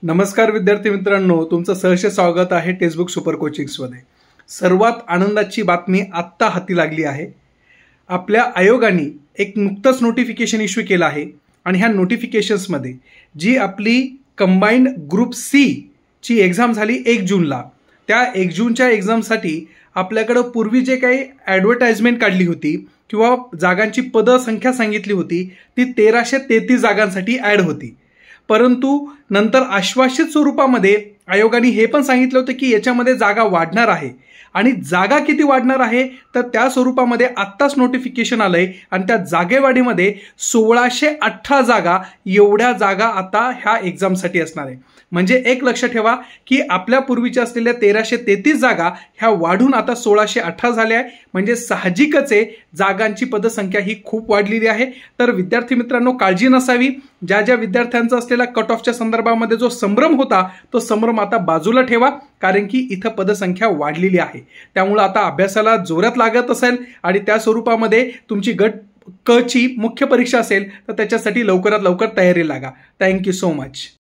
नमस्कार विद्यार्थी मित्रांनो, तुमचं सहर्ष स्वागत आहे टेक्स्टबुक सुपर कोचिंग्समध्ये। सर्वात आनंदाची बातमी आत्ता हाती लागली आहे। आपल्या आयोगाने एक नुकतंच नोटिफिकेशन इश्यू केलं आहे आणि ह्या नोटिफिकेशन्समध्ये जी आपली कंबाइंड ग्रुप सी ची एक्झाम झाली 1 जूनला, त्या 1 जूनच्या एक्झामसाठी आपल्याकडे पूर्वी जे काही ॲडव्हर्टाइजमेंट काढली होती किंवा जागांची पदसंख्या सांगितली होती ती 1333 जागांसाठी ॲड होती। परंतु नंतर आश्वासित स्वरूपामध्ये आयोगाने हे पण सांगितलं होतं की याच्यामध्ये जागा वाढणार आहे आणि जागा किती वाढणार आहे तर त्या स्वरूपामध्ये आत्ताच नोटिफिकेशन आलंय आणि त्या जागेवाढीमध्ये 1618 जागा एवढ्या जागा आता ह्या एक्झामसाठी असणार आहे। म्हणजे एक लक्ष ठेवा की आपल्या पूर्वीच्या असलेल्या 1333 जागा ह्या वाढून आता 1618 झाल्या आहे। म्हणजे साहजिकच आहे जागांची पदसंख्या ही खूप वाढलेली आहे। तर विद्यार्थी मित्रांनो, काळजी नसावी। ज्या ज्या विद्यार्थ्यांचा असलेला कट ऑफच्या संदर्भामध्ये जो संभ्रम होता तो संभ्रम आता बाजूला ठेवा, कारण की इथं पदसंख्या वाढलेली आहे। त्यामुळे आता अभ्यासाला जोरात लागत असेल आणि त्या स्वरूपामध्ये तुमची गट क ची मुख्य परीक्षा असेल तर त्याच्यासाठी लवकरात लवकर तयारी लागा। Thank you so much.